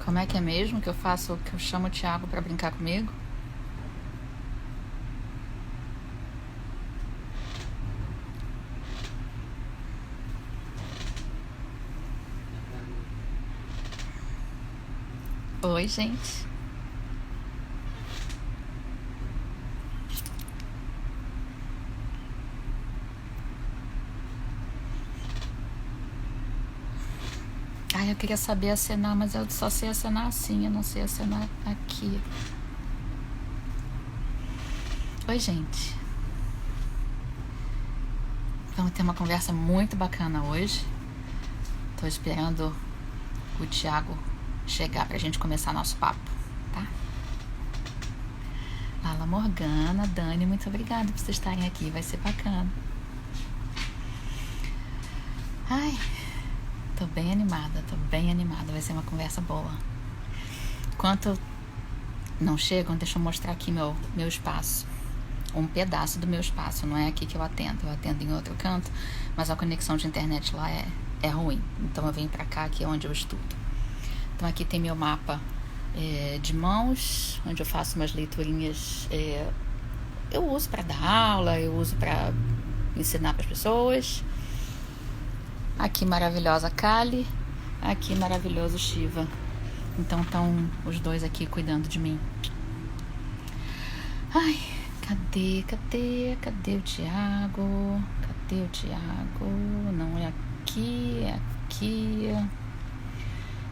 Como é que é mesmo que eu faço, que eu chamo o Thiago pra brincar comigo? Oi, gente. Ai, eu queria saber acenar, mas eu só sei acenar assim, eu não sei acenar aqui. Oi, gente. Vamos ter uma conversa muito bacana hoje. Tô esperando o Thiago chegar pra gente começar nosso papo, tá? Lala Morgana, Dani, muito obrigada por vocês estarem aqui, vai ser bacana. Ai, tô bem animada, vai ser uma conversa boa. Enquanto não chegam, deixa eu mostrar aqui meu espaço. Um pedaço do meu espaço, não é aqui que eu atendo em outro canto, mas a conexão de internet lá é ruim, então eu venho pra cá, que é onde eu estudo. Então aqui tem meu mapa de mãos, onde eu faço umas leiturinhas, eu uso para dar aula, eu uso para ensinar para as pessoas. Aqui maravilhosa Kali, aqui maravilhoso Shiva. Então estão os dois aqui cuidando de mim. Ai, cadê o Thiago? Cadê o Thiago? Não é aqui, é aqui.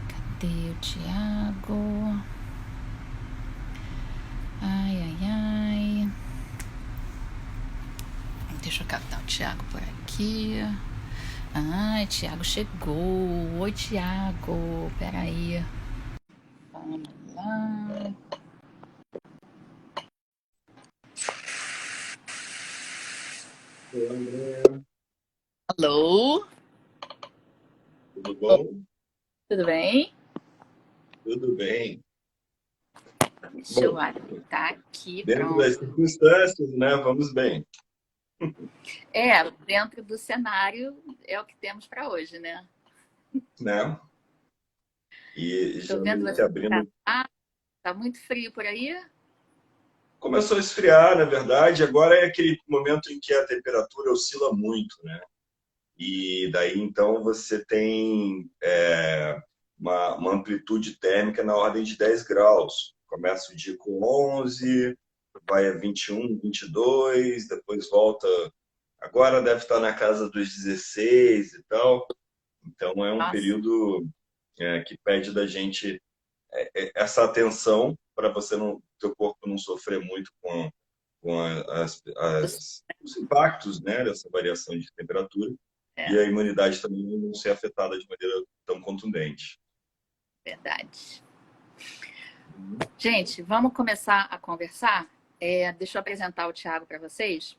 Cadê o Thiago? Ai. Deixa eu captar o Thiago por aqui. Ai, Thiago chegou. Oi, Thiago. Peraí. Vamos lá. Oi, André, Alô? tudo bom? Tudo bem? Tudo bem. Deixa eu Bom, tá aqui, dentro pronto. das circunstâncias, né, vamos bem, Dentro do cenário é o que temos para hoje, né? né? E Tô já vendo meio você que abrindo. tá muito frio por aí? Começou a esfriar, na verdade, agora é aquele momento em que a temperatura oscila muito, né? E daí, então, você tem uma amplitude térmica na ordem de 10 graus. Começa o dia com 11, vai a 21, 22, depois volta. Agora deve estar na casa dos 16 e tal. Então, é um Nossa, período que pede da gente essa atenção para você não, teu corpo não sofrer muito os impactos, né, dessa variação de temperatura e é a imunidade também não ser afetada de maneira tão contundente. verdade. Gente, vamos começar a conversar? Deixa eu apresentar o Thiago para vocês.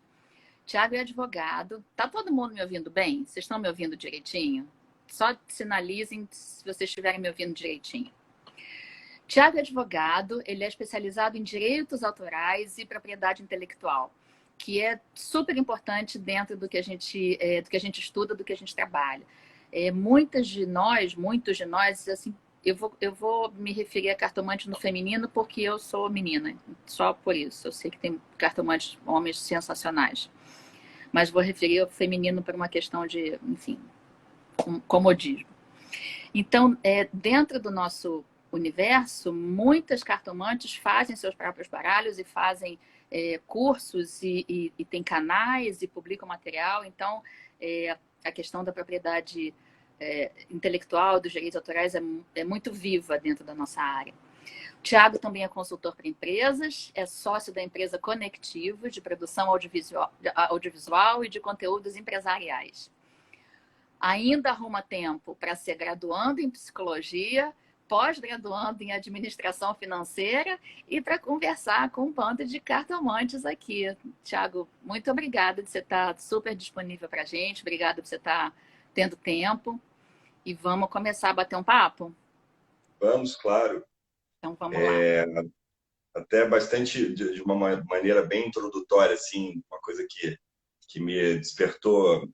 Thiago é advogado. Tá todo mundo me ouvindo bem? Vocês estão me ouvindo direitinho? Só sinalizem se vocês estiverem me ouvindo direitinho. Tiago é advogado, ele é especializado em direitos autorais e propriedade intelectual, que é super importante dentro do que a gente, estuda, do que a gente trabalha. Muitos de nós, assim, eu vou me referir a cartomante no feminino porque eu sou menina, só por isso. Eu sei que tem cartomantes homens sensacionais, mas vou referir ao feminino por uma questão de, enfim, um comodismo. Então, dentro do nosso universo, muitas cartomantes fazem seus próprios baralhos e fazem cursos e tem canais e publicam material. Então, a questão da propriedade intelectual, dos direitos autorais é muito viva dentro da nossa área. O Tiago também é consultor para empresas, é sócio da empresa Conectivos, de produção audiovisual e de conteúdos empresariais. Ainda arruma tempo para ser graduando em psicologia, pós-graduando em administração financeira e para conversar com um bando de cartomantes aqui. Tiago, muito obrigada de você estar super disponível para a gente, obrigada por você estar tendo tempo e vamos começar a bater um papo? Vamos, claro, Então vamos lá. até bastante de uma maneira bem introdutória, assim, uma coisa que me despertou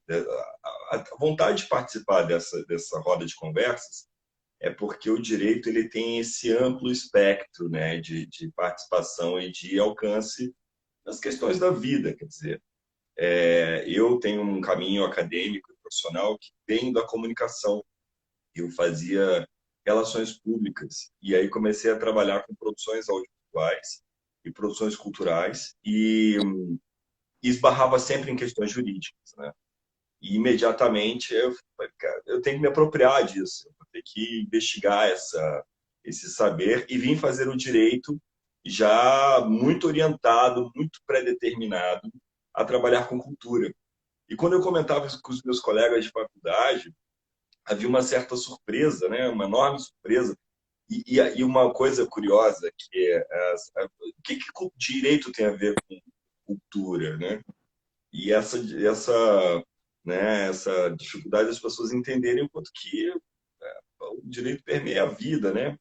a vontade de participar dessa roda de conversas. é porque o direito ele tem esse amplo espectro, né, de participação e de alcance nas questões da vida, quer dizer. Eu tenho um caminho acadêmico e profissional que vem da comunicação. Eu fazia relações públicas e aí comecei a trabalhar com produções audiovisuais e produções culturais e esbarrava sempre em questões jurídicas, né? E imediatamente eu falei, cara, eu tenho que me apropriar disso, eu vou ter que investigar esse saber e vim fazer o direito já muito orientado, muito pré-determinado a trabalhar com cultura. E quando eu comentava isso com os meus colegas de faculdade, havia uma certa surpresa, né? Uma enorme surpresa. E uma coisa curiosa, que é o que o direito tem a ver com cultura, né? E essa dificuldade das pessoas entenderem o quanto que o direito permeia a vida, né?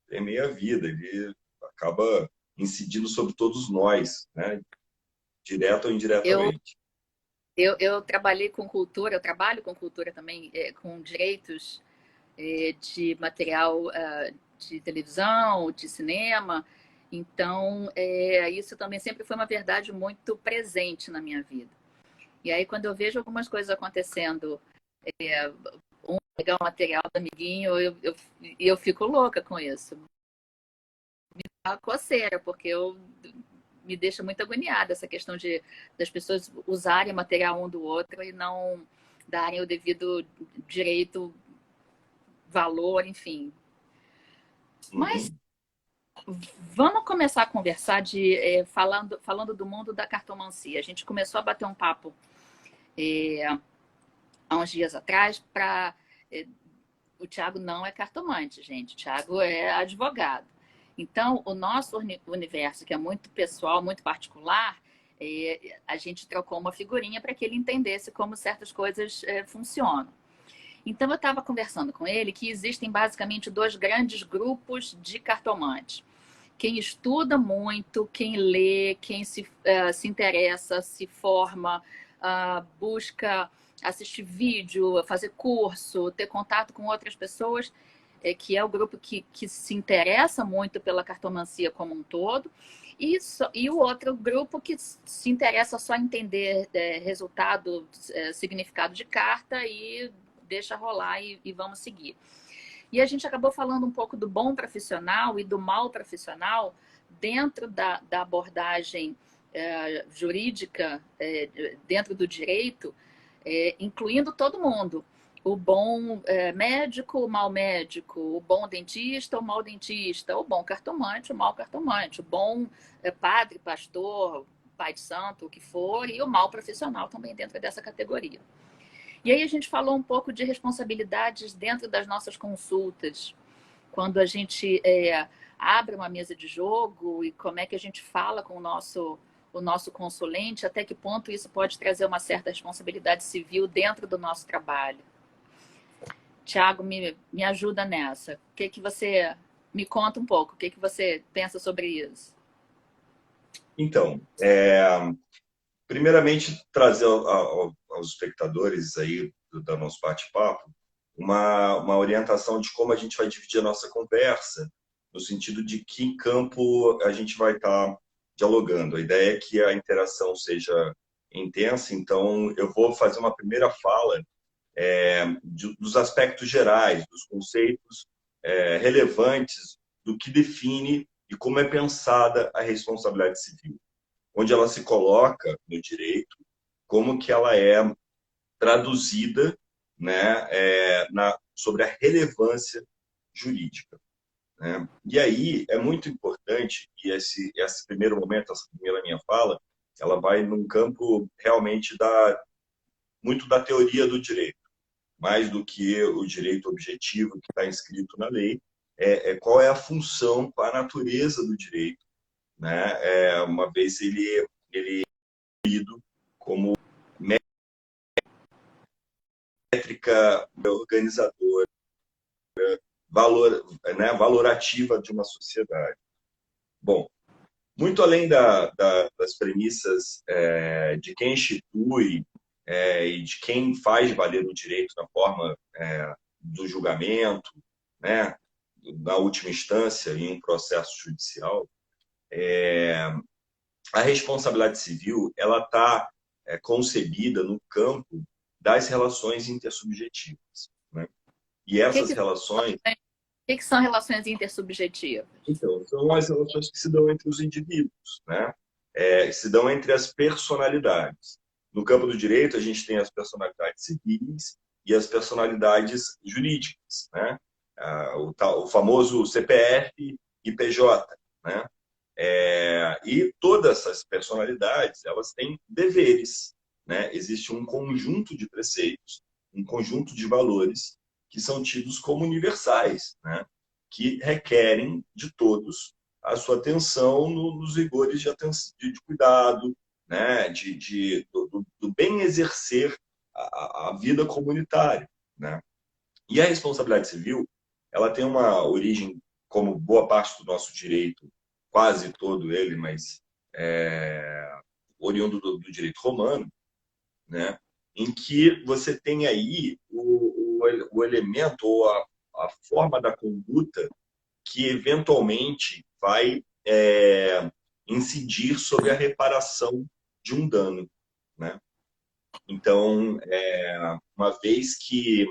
Permeia a vida, ele acaba incidindo sobre todos nós, né? Direto ou Eu, indiretamente. eu trabalhei com cultura, eu trabalho com cultura também, com direitos de material de televisão, de cinema. Então, isso também sempre foi uma verdade muito presente na minha vida. E aí, quando eu vejo algumas coisas acontecendo, pegar o material do amiguinho, eu fico louca com isso. A coceira, porque me deixa muito agoniada essa questão das pessoas usarem material um do outro e não darem o devido direito, valor, enfim. Mas Uhum. vamos começar a conversar falando do mundo da cartomancia. A gente começou a bater um papo há uns dias atrás para o Tiago não é cartomante, gente. O Tiago é advogado. Então, o nosso universo, que é muito pessoal, muito particular, a gente trocou uma figurinha para que ele entendesse como certas coisas funcionam. Então, eu estava conversando com ele que existem basicamente dois grandes grupos de cartomantes. Quem estuda muito, quem lê, quem se interessa, se forma, busca assistir vídeo, fazer curso, ter contato com outras pessoas, que é o grupo que se interessa muito pela cartomancia como um todo, e o outro grupo que se interessa só em entender resultado, significado de carta e deixa rolar e vamos seguir. E a gente acabou falando um pouco do bom profissional e do mal profissional dentro da abordagem jurídica, dentro do direito, incluindo todo mundo. O bom médico, o mau médico, o bom dentista, o mau dentista, o bom cartomante, o mau cartomante, o bom padre, pastor, pai de santo, o que for, e o mau profissional também dentro dessa categoria. E aí a gente falou um pouco de responsabilidades dentro das nossas consultas, quando a gente abre uma mesa de jogo e como é que a gente fala com o nosso consulente, até que ponto isso pode trazer uma certa responsabilidade civil dentro do nosso trabalho. Tiago, me ajuda nessa. O que você me conta um pouco? O que você pensa sobre isso? Então, primeiramente, trazer aos espectadores aí do nosso bate-papo uma orientação de como a gente vai dividir a nossa conversa, no sentido de que campo a gente vai estar dialogando. A ideia é que a interação seja intensa, então eu vou fazer uma primeira fala dos aspectos gerais, dos conceitos relevantes do que define e como é pensada a responsabilidade civil, onde ela se coloca no direito, como que ela é traduzida, né, sobre a relevância jurídica. Né? E aí é muito importante, e esse primeiro momento, essa primeira minha fala, ela vai num campo realmente muito da teoria do direito, mais do que o direito objetivo que está inscrito na lei, qual é a função, qual a natureza do direito, né? Uma vez ele é lido como métrica organizadora, valorativa de uma sociedade. Bom, muito além das premissas de quem institui e de quem faz valer o direito na forma do julgamento, né, na última instância, em um processo judicial, a responsabilidade civil ela está concebida no campo das relações intersubjetivas, né? E O que essas que, relações, que são relações intersubjetivas? então, são as relações que se dão entre os indivíduos, né? Se dão entre as personalidades. No campo do direito, a gente tem as personalidades civis e as personalidades jurídicas, né? O famoso CPF e PJ, né? E todas essas personalidades, elas têm deveres, né? Existe um conjunto de preceitos, um conjunto de valores que são tidos como universais, né? Que requerem de todos a sua atenção nos rigores de cuidado, né? Do bem exercer a vida comunitária, né? E a responsabilidade civil, ela tem uma origem, como boa parte do nosso direito, quase todo ele, mas oriundo do direito romano, né? Em que você tem aí o elemento ou a forma da conduta que eventualmente vai incidir sobre a reparação de um dano, né? Então, uma vez que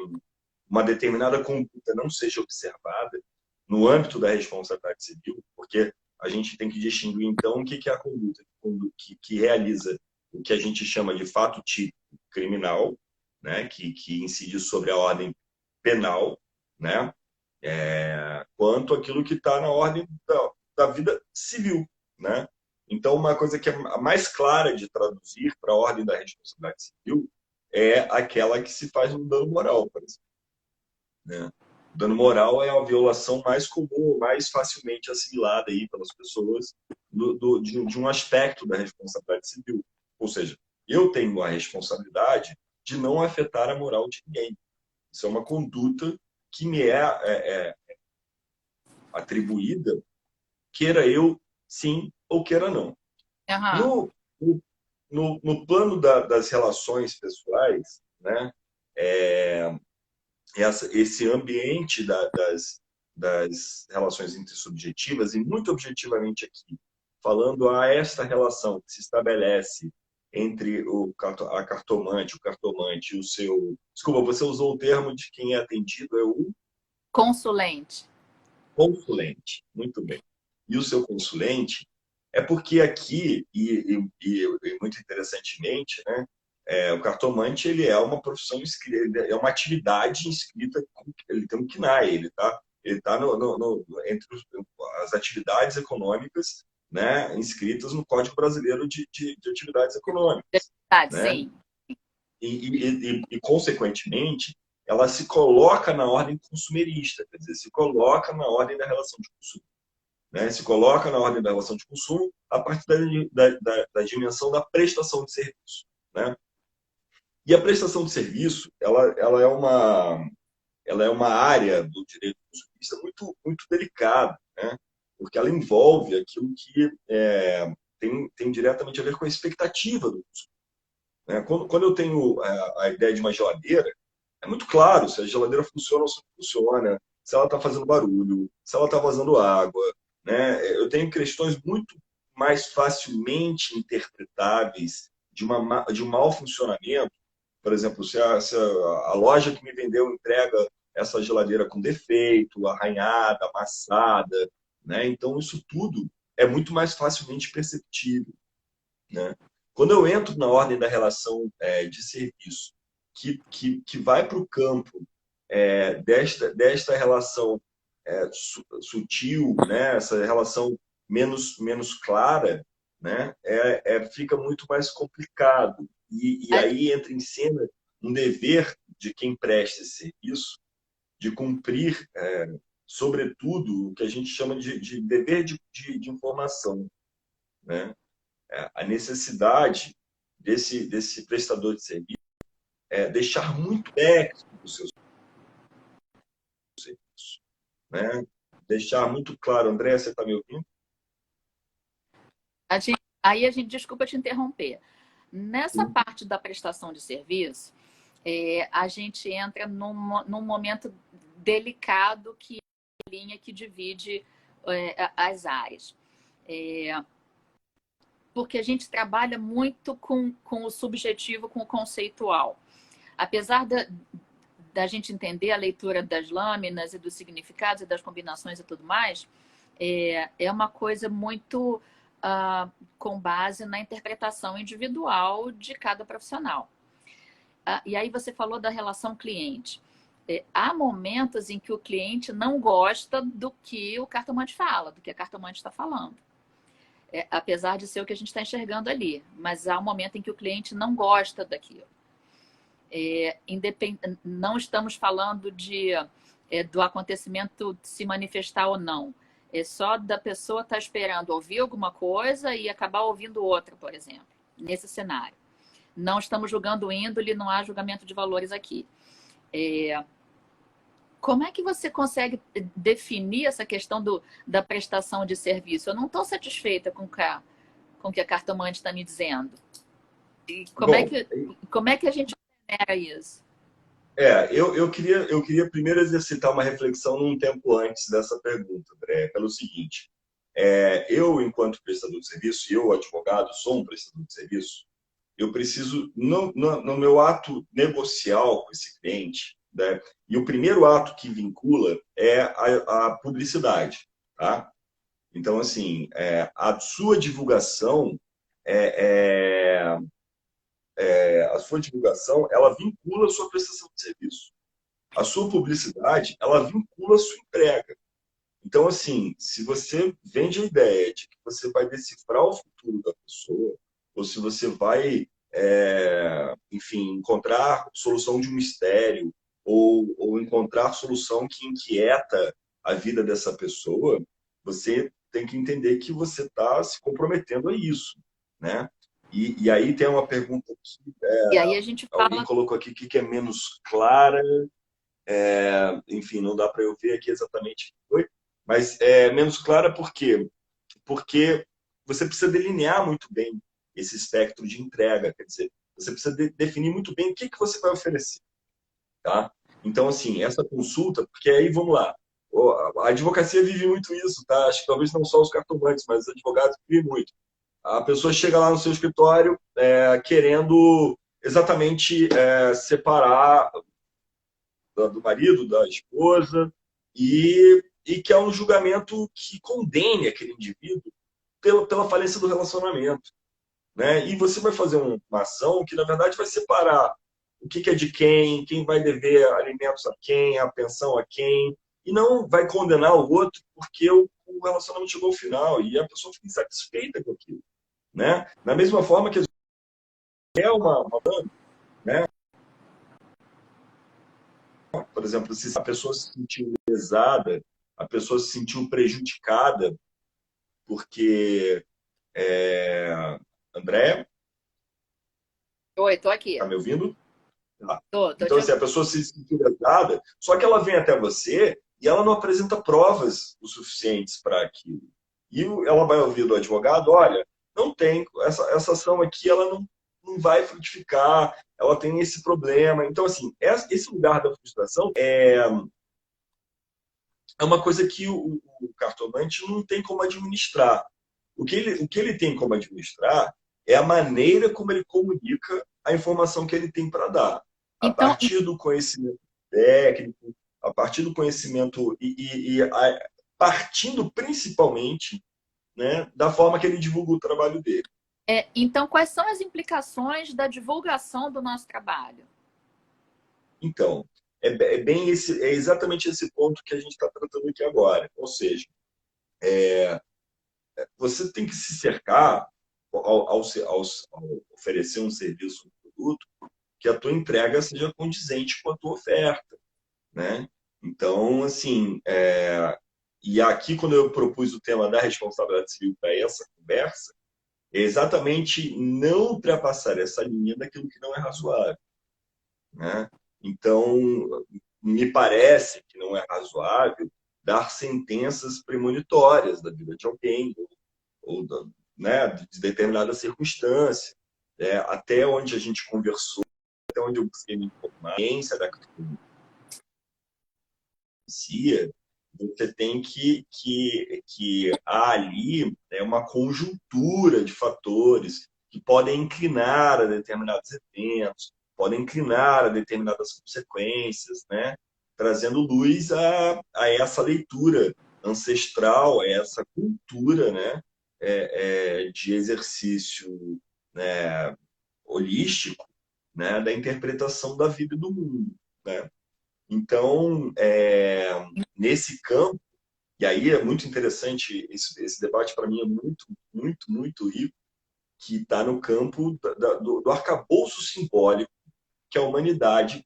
uma determinada conduta não seja observada no âmbito da responsabilidade civil, porque a gente tem que distinguir, então, o que é a conduta que realiza o que a gente chama de fato típico criminal, né, que incide sobre a ordem penal, né, quanto aquilo que está na ordem da vida civil, né? Então, uma coisa que é a mais clara de traduzir para a ordem da responsabilidade civil é aquela que se faz no dano moral, por exemplo, né? O dano moral é a violação mais comum, mais facilmente assimilada aí pelas pessoas de um aspecto da responsabilidade civil. Ou seja, eu tenho a responsabilidade de não afetar a moral de ninguém. Isso é uma conduta que me é atribuída, queira eu sim ou queira não. Uhum. No, no plano das relações pessoais, né, esse ambiente das relações intersubjetivas, e muito objetivamente aqui, falando a esta relação que se estabelece entre a cartomante, o cartomante e o seu... Desculpa, você usou o termo de quem é atendido, é o Consulente. consulente. Muito bem. E o seu consulente é porque aqui, e muito interessantemente, né, o cartomante ele é uma profissão inscrita, é uma atividade inscrita, ele tem um CNAE, ele tá entre as atividades econômicas, né, inscritas no Código Brasileiro de Atividades Econômicas, Verdade, né? sim. Consequentemente, ela se coloca na ordem consumerista, quer dizer, se coloca na ordem da relação de consumo, né? Se coloca na ordem da relação de consumo a partir da dimensão da prestação de serviço, né? E a prestação de serviço, ela é uma área do direito consumista muito delicada, né? Porque ela envolve aquilo que tem diretamente a ver com a expectativa do consumidor, né? Quando eu tenho a ideia de uma geladeira, é muito claro se a geladeira funciona ou se não funciona, se ela está fazendo barulho, se ela está vazando água, né? Eu tenho questões muito mais facilmente interpretáveis de um mau funcionamento. Por exemplo, se a loja que me vendeu entrega essa geladeira com defeito, arranhada, amassada, né? Então, isso tudo é muito mais facilmente perceptível, né? Quando eu entro na ordem da relação de serviço, que vai para o campo desta relação sutil, né? Essa relação menos clara, né? Fica muito mais complicado. E aí entra em cena um dever de quem presta esse serviço de cumprir, sobretudo, o que a gente chama de dever de informação, né? A necessidade desse prestador de serviço deixar muito explícito os seus serviços, né? Deixar muito claro, André, você está me ouvindo? Aí a gente, desculpa te interromper. Nessa Sim. parte da prestação de serviço, a gente entra num momento delicado que é a linha que divide as áreas. Porque a gente trabalha muito com o subjetivo, com o conceitual. Apesar da gente entender a leitura das lâminas e dos significados e das combinações e tudo mais, é uma coisa muito com base na interpretação individual de cada profissional. E aí você falou da relação cliente. Há momentos em que o cliente não gosta do que o cartomante fala, do que a cartomante está falando. Apesar de ser o que a gente está enxergando ali. Mas há um momento em que o cliente não gosta daquilo. Não estamos falando do acontecimento se manifestar ou não. É só da pessoa estar esperando ouvir alguma coisa e acabar ouvindo outra, por exemplo, nesse cenário. Não estamos julgando índole, não há julgamento de valores aqui. Como é que você consegue definir essa questão da prestação de serviço? Eu não estou satisfeita com o que a cartomante está me dizendo. E como é que a gente genera isso? Eu queria primeiro exercitar uma reflexão num tempo antes dessa pergunta, André, pelo seguinte. Eu, enquanto prestador de serviço, e eu, advogado, sou um prestador de serviço, eu preciso, no meu ato negocial com esse cliente, né, e o primeiro ato que vincula é a publicidade. Tá? Então, assim, a sua divulgação ela vincula a sua prestação de serviço. A sua publicidade, ela vincula a sua entrega. Então, assim, se você vende a ideia de que você vai decifrar o futuro da pessoa, ou se você vai, enfim, encontrar solução de um mistério, ou encontrar solução que inquieta a vida dessa pessoa, você tem que entender que você está se comprometendo a isso, né? E aí tem uma pergunta aqui, E aí a gente alguém fala... colocou aqui que é menos clara, enfim, não dá para eu ver aqui exatamente o que foi, mas é menos clara por quê? Porque você precisa delinear muito bem esse espectro de entrega, quer dizer, você precisa definir muito bem o que você vai oferecer. Tá? Então, assim, essa consulta, porque aí, vamos lá, a advocacia vive muito isso, tá? Acho que talvez não só os cartomantes, mas os advogados vivem muito. A pessoa chega lá no seu escritório querendo exatamente separar do marido, da esposa, e que é um julgamento que condene aquele indivíduo pela falência do relacionamento. Né? E você vai fazer uma ação que, na verdade, vai separar o que é de quem vai dever alimentos a quem, a pensão a quem, e não vai condenar o outro porque o relacionamento chegou ao final e a pessoa fica insatisfeita com aquilo. Né? Da mesma forma que é uma né? Por exemplo, se a pessoa se sentiu lesada, a pessoa se sentiu prejudicada porque... André, Oi, tô aqui. tá me ouvindo? Tá. Tô Então, te assim, a ouvindo. pessoa se sentiu lesada, só que ela vem até você e ela não apresenta provas o suficientes para aquilo. E ela vai ouvir do advogado, olha, não tem, essa ação aqui ela não vai frutificar, ela tem esse problema. Então, assim, esse lugar da frustração é uma coisa que o cartomante não tem como administrar. O que ele tem como administrar é a maneira como ele comunica a informação que ele tem para dar. A Então, partir do conhecimento técnico, a partir do conhecimento partindo principalmente, né, da forma que ele divulga o trabalho dele. então, quais são as implicações da divulgação do nosso trabalho? Então, é exatamente esse ponto que a gente está tratando aqui agora. Ou seja, você tem que se cercar, ao oferecer um serviço, um produto, que a tua entrega seja condizente com a tua oferta, né? Então, assim, e aqui quando eu propus o tema da responsabilidade civil para essa conversa, é exatamente não ultrapassar essa linha daquilo que não é razoável, né? Então, me parece que não é razoável dar sentenças premonitórias da vida de alguém, ou né, de determinada circunstância. Até onde a gente conversou, até onde eu busquei me informar, a ciência da negocia, você tem que há ali uma conjuntura de fatores que podem inclinar a determinados eventos, podem inclinar a determinadas consequências, né? Trazendo luz a essa leitura ancestral, a essa cultura, né? De exercício, né? Holístico, né? Da interpretação da vida e do mundo, né? Então, nesse campo, e aí é muito interessante, esse debate para mim é muito, muito, muito rico, que está no campo do arcabouço simbólico que a humanidade,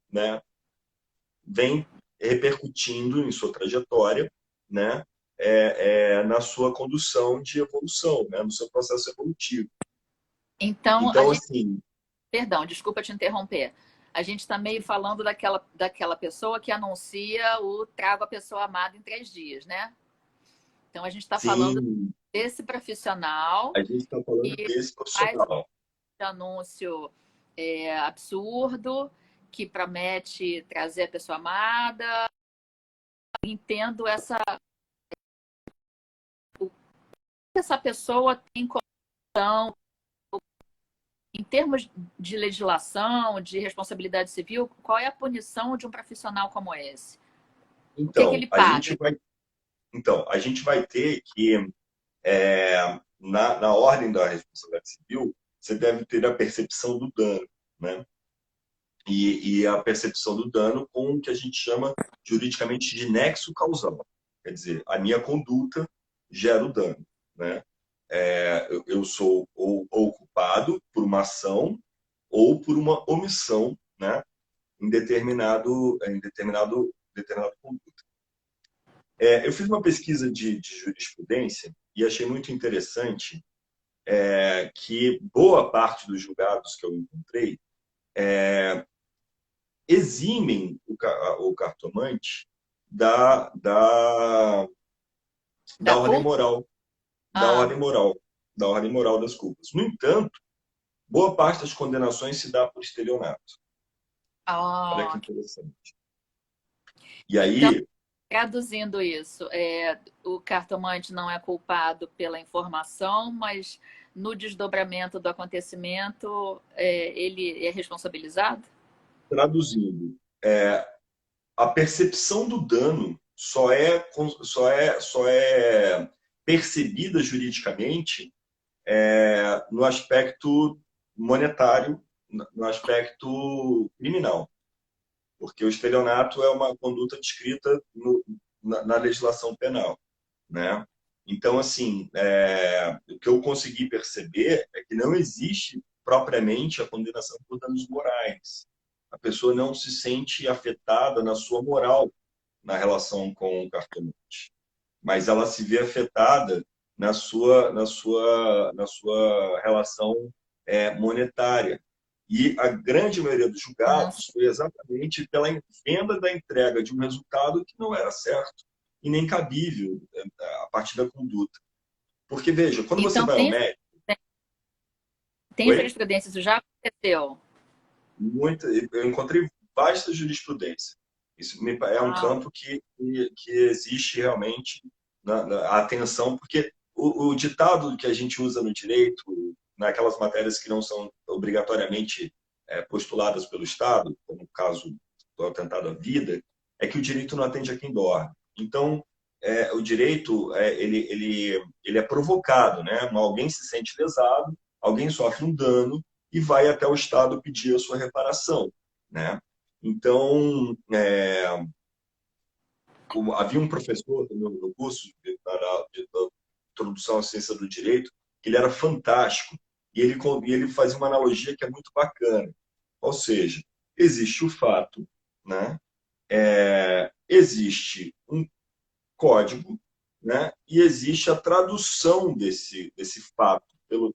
né, vem repercutindo em sua trajetória, né, na sua condução de evolução, né, no seu processo evolutivo. Então, a Então, gente, assim, perdão, desculpa te interromper. A gente está meio falando daquela pessoa que anuncia o trago a pessoa amada em 3 dias, né? Então, a gente está falando sim, desse profissional a gente está falando que desse faz profissional. um anúncio absurdo, que promete trazer a pessoa amada. Entendo o que essa pessoa tem condição, em termos de legislação, de responsabilidade civil, qual é a punição de um profissional como esse? O que, é que Então, ele paga? a gente vai ter que na ordem da responsabilidade civil, você deve ter a percepção do dano, né? E a percepção do dano com o que a gente chama juridicamente de nexo causal. Quer dizer, a minha conduta gera o dano, né? Eu sou ou culpado por uma ação ou por uma omissão, né? Em determinado conduta. Eu fiz uma pesquisa de jurisprudência e achei muito interessante que boa parte dos julgados que eu encontrei eximem o cartomante da, da, da Da ordem culpa? moral, da Ah, ordem moral, da ordem moral das culpas. No entanto, boa parte das condenações se dá por estelionato. Olha que ah, interessante. E então, aí, traduzindo isso, o cartomante não é culpado pela informação, mas no desdobramento do acontecimento, ele é responsabilizado? traduzindo, a percepção do dano só é percebida juridicamente no aspecto monetário, no aspecto criminal, porque o estelionato é uma conduta descrita na legislação penal, né? Então, assim, o que eu consegui perceber é que não existe propriamente a condenação por danos morais. A pessoa não se sente afetada na sua moral na relação com o cartomante, mas ela se vê afetada na sua relação monetária. E a grande maioria dos julgados foi exatamente pela venda da entrega de um resultado que não era certo e nem cabível a partir da conduta. Porque, veja, quando você Então, vai ao médico, tem oi? jurisprudência, isso já aconteceu. Eu encontrei vasta jurisprudência. Isso é um Ah, campo que existe realmente a atenção, porque o ditado que a gente usa no direito, naquelas matérias que não são obrigatoriamente postuladas pelo Estado, como o caso do atentado à vida, é que o direito não atende a quem dorme. Então, o direito ele é provocado, né? Alguém se sente lesado, alguém sofre um dano, e vai até o Estado pedir a sua reparação, né? Então, havia um professor no curso de introdução à ciência do direito que ele era fantástico e ele fazia uma analogia que é muito bacana. Ou seja, existe o fato, né? Existe um código, né? E existe a tradução desse fato pelo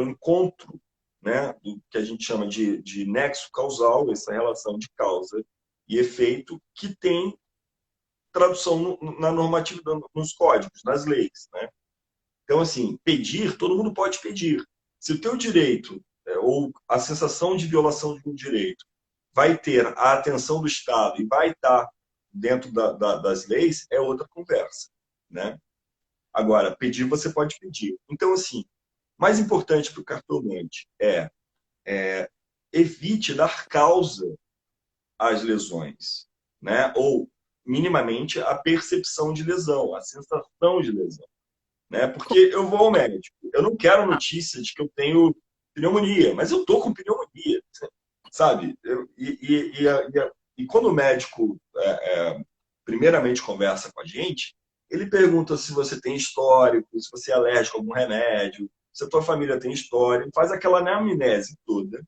encontro, né? Do que a gente chama de nexo causal, essa relação de causa e efeito, que tem tradução na normativa, nos códigos, nas leis, né? Então, assim, pedir, todo mundo pode pedir. Se o teu direito, ou a sensação de violação de um direito, vai ter a atenção do Estado e vai estar dentro das leis é outra conversa, né? Agora, pedir você pode pedir. Então, assim, mais importante para o cartomante é evite dar causa às lesões, né? Ou, minimamente, a percepção de lesão, a sensação de lesão, né? Porque eu vou ao médico, eu não quero notícia de que eu tenho pneumonia, mas eu tô com pneumonia, sabe? E quando o médico primeiramente conversa com a gente, ele pergunta se você tem histórico, se você é alérgico a algum remédio, se a tua família tem história, faz aquela anamnese toda,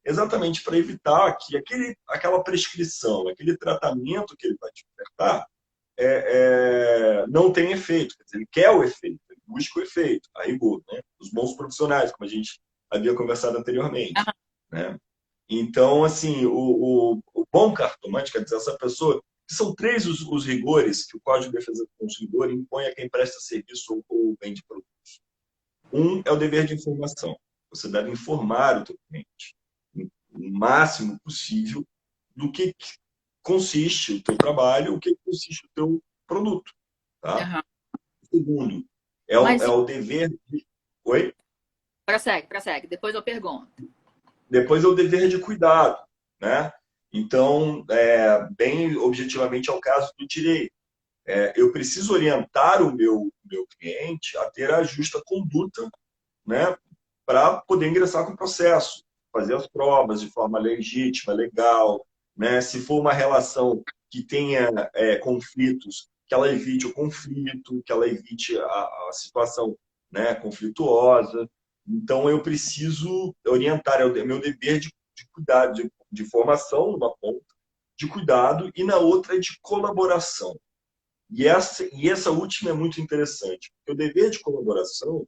exatamente para evitar que aquela prescrição, aquele tratamento que ele vai te ofertar, não tenha efeito. Quer dizer, ele quer o efeito, ele busca o efeito, a rigor, né? Os bons profissionais, como a gente havia conversado anteriormente, né? Então, assim, o bom cartomante, quer dizer, essa pessoa, que são três os rigores que o Código de Defesa do Consumidor impõe a quem presta serviço ou vende produtos. Um é o dever de informação. Você deve informar o teu cliente o máximo possível do que consiste o teu trabalho, o que consiste o teu produto. Tá? Aham. Segundo, Mas é o dever de... Oi? prossegue. Depois eu pergunto. Depois é o dever de cuidado, né? Então, bem objetivamente, é o caso do direito. Eu preciso orientar o meu cliente a ter a justa conduta, né, para poder ingressar com o processo, fazer as provas de forma legítima, legal, né? Se for uma relação que tenha conflitos, que ela evite o conflito, que ela evite a situação, né, conflituosa. Então, eu preciso orientar, é o meu dever de cuidado, de formação numa ponta, de cuidado, e na outra é de colaboração. E essa última é muito interessante, porque o dever de colaboração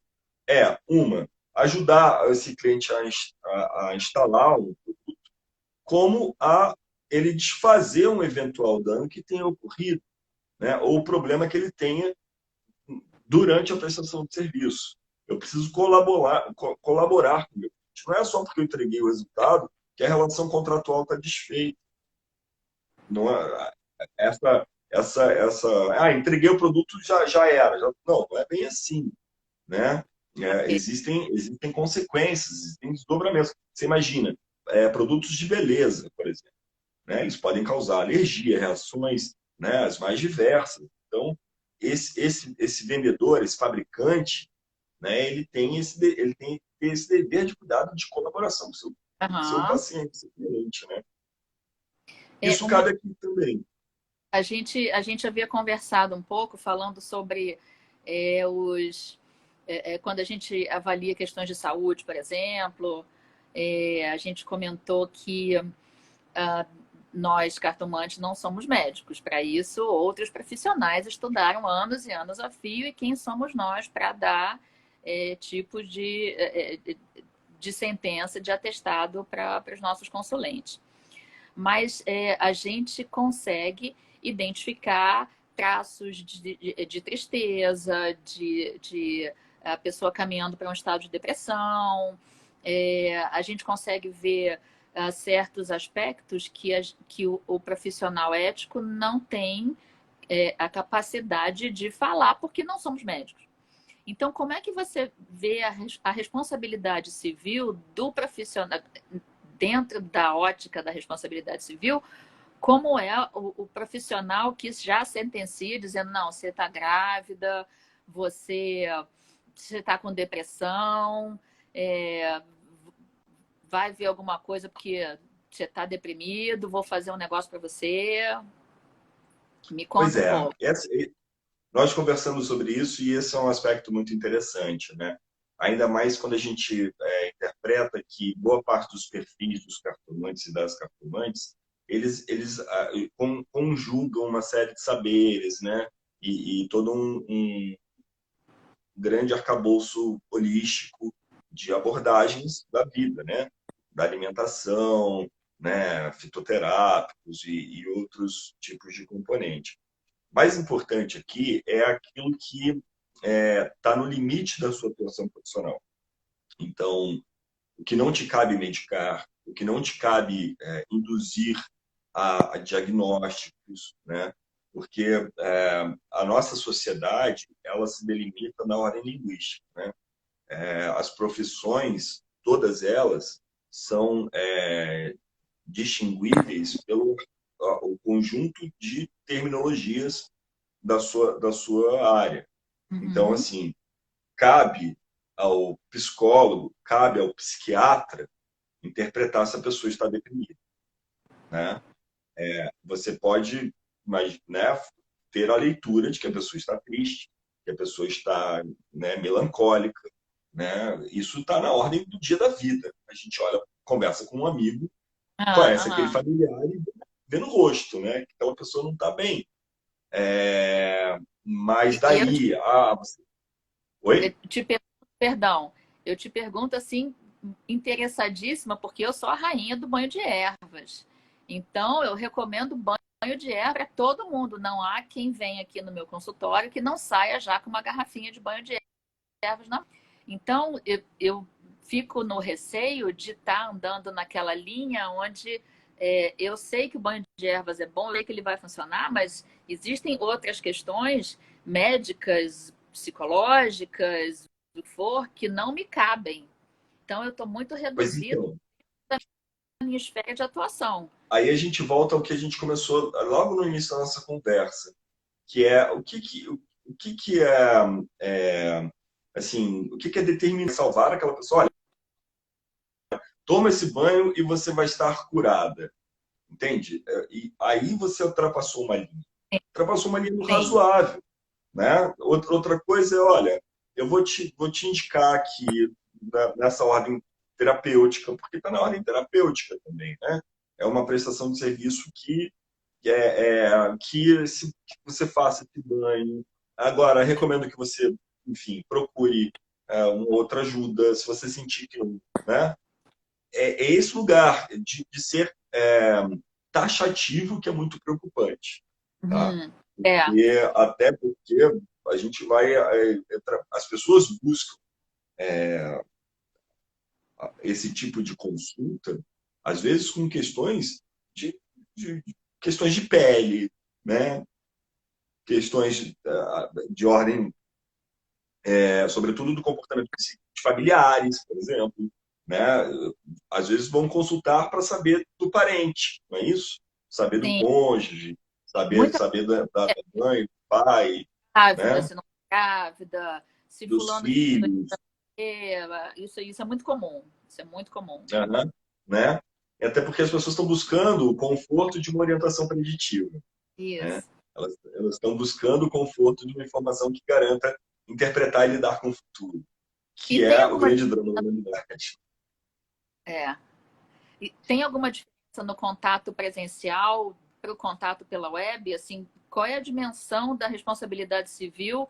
ajudar esse cliente a instalar um produto, como a ele desfazer um eventual dano que tenha ocorrido, né? Ou o problema que ele tenha durante a prestação de serviço. Eu preciso colaborar com o meu cliente. Não é só porque eu entreguei o resultado que a relação contratual está desfeita. Não é, entreguei o produto, já era. Não é bem assim, né? Ok. Existem consequências, existem desdobramentos. Você imagina, produtos de beleza, por exemplo, né? Eles podem causar alergia, reações, né, as mais diversas. Então, esse vendedor, esse fabricante, né, ele tem que ter esse dever de cuidado de colaboração com o seu Aham. paciente, seu cliente, né? É, Isso cabe aqui também. a gente havia conversado um pouco falando sobre os quando a gente avalia questões de saúde, por exemplo, a gente comentou que ah, nós, cartomantes, não somos médicos. Para isso, outros profissionais estudaram anos e anos a fio, e quem somos nós para dar tipos de sentença, de atestado para os nossos consulentes. Mas a gente consegue identificar traços de tristeza, de a pessoa caminhando para um estado de depressão. A gente consegue ver certos aspectos que o profissional ético não tem a capacidade de falar, porque não somos médicos. Então, como é que você vê a responsabilidade civil do profissional dentro da ótica da responsabilidade civil? Como é o profissional que já sentencia dizendo, não, você está grávida, você está com depressão, vai ver alguma coisa porque você está deprimido, vou fazer um negócio para você. Me Pois conta um é, pouco. nós conversamos sobre isso e esse é um aspecto muito interessante, né? Ainda mais quando a gente interpreta que boa parte dos perfis dos cartomantes e das cartomantes, eles conjugam uma série de saberes, né? E todo um grande arcabouço holístico de abordagens da vida, né? Da alimentação, né? Fitoterápicos e outros tipos de componente. Mais importante aqui é aquilo que está no limite da sua atuação profissional. Então, o que não te cabe medicar, o que não te cabe induzir a diagnósticos, né? Porque a nossa sociedade, ela se delimita na ordem linguística, né? As profissões, todas elas, são distinguíveis pelo o conjunto de terminologias da sua área. Então, Uhum. assim, cabe ao psicólogo, cabe ao psiquiatra interpretar se a pessoa está deprimida, né? Você pode, mas, né, ter a leitura de que a pessoa está triste, que a pessoa está, né, melancólica, né? Isso está na ordem do dia da vida. A gente olha, conversa com um amigo, conhece aquele Aham. familiar e vê no rosto, né, que aquela pessoa não está bem. Mas E eu daí, eu oi? te pergunto, perdão, eu te pergunto assim, interessadíssima, porque eu sou a rainha do banho de ervas. Então, eu recomendo banho de erva para todo mundo. Não há quem venha aqui no meu consultório que não saia já com uma garrafinha de banho de ervas na mão. Então, eu fico no receio de estar andando naquela linha onde eu sei que o banho de ervas é bom, eu sei que ele vai funcionar, mas existem outras questões médicas, psicológicas, do que for, que não me cabem. Então, eu estou muito Pois reduzido então, na minha esfera de atuação. aí a gente volta ao que a gente começou logo no início da nossa conversa, que é o que que é assim, o que que é determinar salvar aquela pessoa? Olha, toma esse banho e você vai estar curada, entende? E aí você ultrapassou uma linha. Ultrapassou uma linha no Sim, razoável, né? Outra coisa é, olha, eu vou te indicar aqui nessa ordem terapêutica, porque está na ordem terapêutica também, né? É uma prestação de serviço que você faça esse banho. Agora, recomendo que você, enfim, procure uma outra ajuda, se você sentir que não, né? É esse lugar de ser taxativo que é muito preocupante, tá? uhum. É, Até porque a gente vai, as pessoas buscam esse tipo de consulta, às vezes com questões de questões de pele, né? Questões de ordem, sobretudo do comportamento de familiares, por exemplo, né? Às vezes vão consultar para saber do parente, não é isso? Saber do sim. cônjuge, saber, Muita saber da mãe, do pai, grávida, né? se não está grávida, se Dos fulano de filhos, isso é muito comum. Isso é muito comum. aham, né? Até porque as pessoas estão buscando o conforto de uma orientação preditiva, né? Isso. Elas estão buscando o conforto de uma informação que garanta interpretar e lidar com o futuro, E que tem é o alguma, grande drama da humanidade. é, e tem alguma diferença no contato presencial para o contato pela web? Assim, qual é a dimensão da responsabilidade civil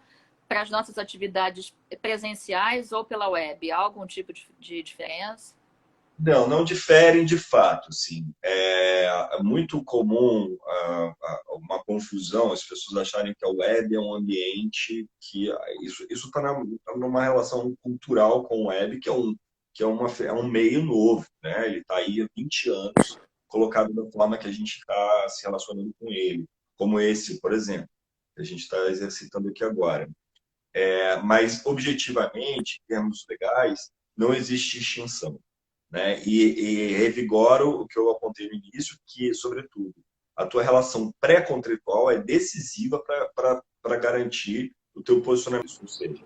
para as nossas atividades presenciais ou pela web? Há algum tipo de diferença? Não, não diferem de fato, sim. É muito comum uma confusão, as pessoas acharem que a web é um ambiente que isso está numa relação cultural com o web, que é um meio novo, né? Ele está aí há 20 anos colocado da forma que a gente está se relacionando com ele, como esse, por exemplo, que a gente está exercitando aqui agora. Mas, objetivamente, em termos legais, não existe extinção, né? E revigoro o que eu apontei no início, que, sobretudo, a tua relação pré-contratual é decisiva para garantir o teu posicionamento, ou seja,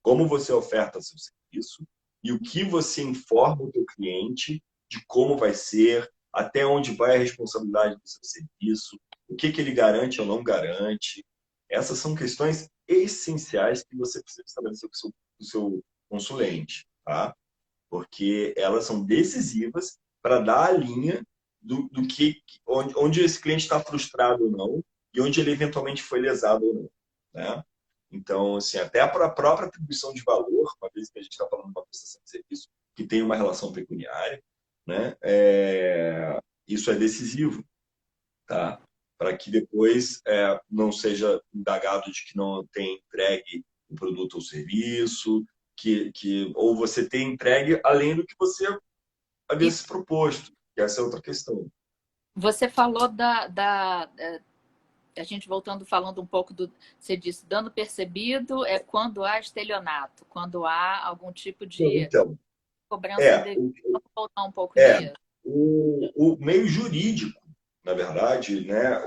como você oferta seu serviço e o que você informa o teu cliente de como vai ser, até onde vai a responsabilidade do seu serviço, o que que ele garante ou não garante. Essas são questões essenciais que você precisa estabelecer com o seu consulente, tá? Porque elas são decisivas para dar a linha do que onde esse cliente está frustrado ou não e onde ele eventualmente foi lesado ou não, né? Então, assim, até a própria atribuição de valor, uma vez que a gente está falando de uma prestação de serviço que tem uma relação pecuniária, né? Isso é decisivo, tá? Para que depois não seja indagado de que não tem entregue o produto ou serviço, ou você tem entregue além do que você havia E se proposto. Que essa é outra questão. você falou a gente voltando, falando um pouco do... Você disse, dano percebido é quando há estelionato, quando há algum tipo de Então, cobrança é, indevida. Vamos voltar um pouco é nisso. o meio jurídico, na verdade, né,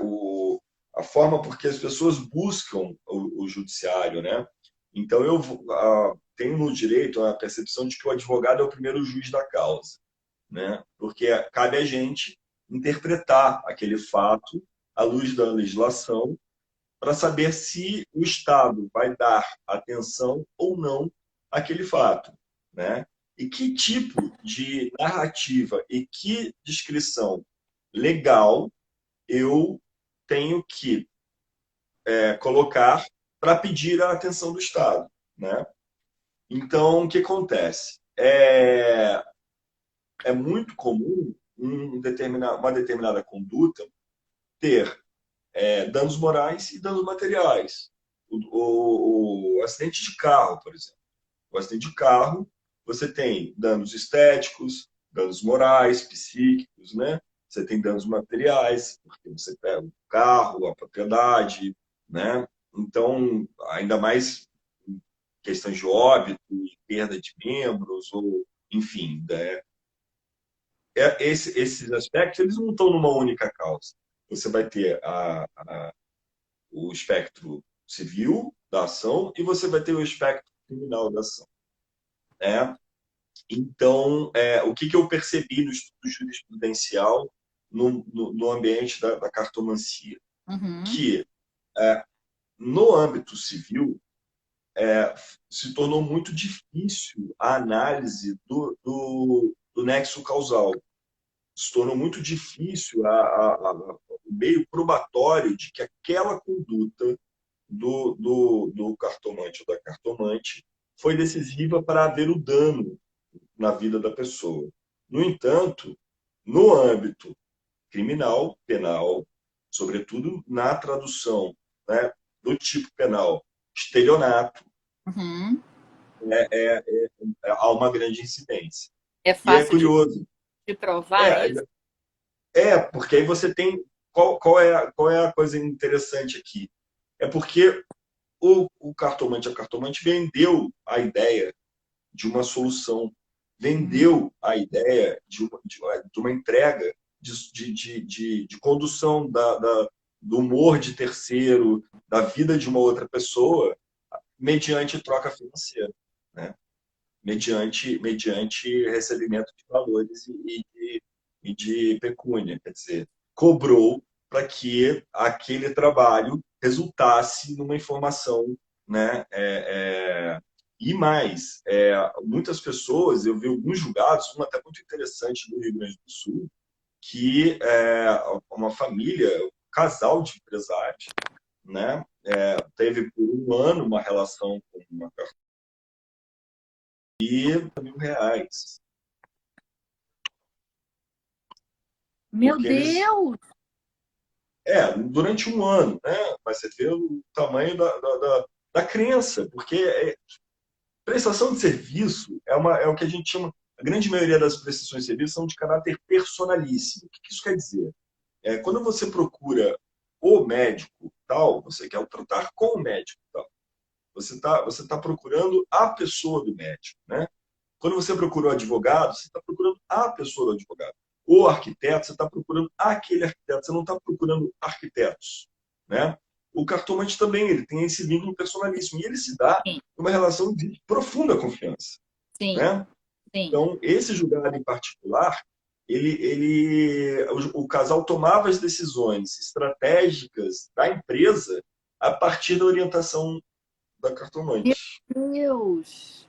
a forma porque as pessoas buscam o judiciário, né? Então, tenho no direito a percepção de que o advogado é o primeiro juiz da causa, né? Porque cabe a gente interpretar aquele fato à luz da legislação para saber se o Estado vai dar atenção ou não àquele fato, né? E que tipo de narrativa e que descrição legal eu tenho que colocar para pedir a atenção do Estado, né? Então, o que acontece? É muito comum uma determinada conduta ter danos morais e danos materiais. O acidente de carro, por exemplo. O acidente de carro, você tem danos estéticos, danos morais, psíquicos, né? Você tem danos materiais, porque você pega o carro, a propriedade, né? Então, ainda mais em questões de óbito, perda de membros, ou enfim, né? Esses aspectos eles não estão numa única causa. Você vai ter o espectro civil da ação e você vai ter o espectro criminal da ação, né? Então, o que eu percebi no estudo jurisprudencial no ambiente da cartomancia? Uhum. Que, no âmbito civil, se tornou muito difícil a análise do nexo causal. Se tornou muito difícil o meio probatório de que aquela conduta do cartomante ou da cartomante foi decisiva para haver o dano na vida da pessoa. No entanto, no âmbito criminal, penal, sobretudo na tradução, né, do tipo penal, estelionato, Uhum. há uma grande incidência. É E é fácil curioso. de provar É, isso? porque aí você tem. Qual é a coisa interessante aqui? É porque o cartomante, a cartomante vendeu a ideia de uma solução, Uhum. vendeu a ideia de uma entrega de condução do humor de terceiro, da vida de uma outra pessoa, mediante troca financeira, né? Mediante recebimento de valores e de pecúnia. Quer dizer, cobrou para que aquele trabalho resultasse numa informação, né? E mais, muitas pessoas, eu vi alguns julgados, um até muito interessante no Rio Grande do Sul, que uma família, um casal de empresários, né, teve por um ano uma relação com uma carteira de R$ 1.000, Meu porque eles Deus! durante um ano, né? Mas você vê o tamanho da crença, porque prestação de serviço é o que a gente chama, a grande maioria das prestações de serviço são de caráter personalíssimo. O que isso quer dizer? Quando você procura o médico tal, você quer tratar com o médico tal. Você tá procurando a pessoa do médico, né? Quando você procura o advogado, você está procurando a pessoa do advogado. O arquiteto, você está procurando aquele arquiteto, você não está procurando arquitetos, né? O cartomante também, ele tem esse vínculo personalíssimo e ele se dá Sim, numa relação de profunda confiança, sim, né? sim. Então, esse julgado em particular, o casal tomava as decisões estratégicas da empresa a partir da orientação da Meu cartomante. Deus!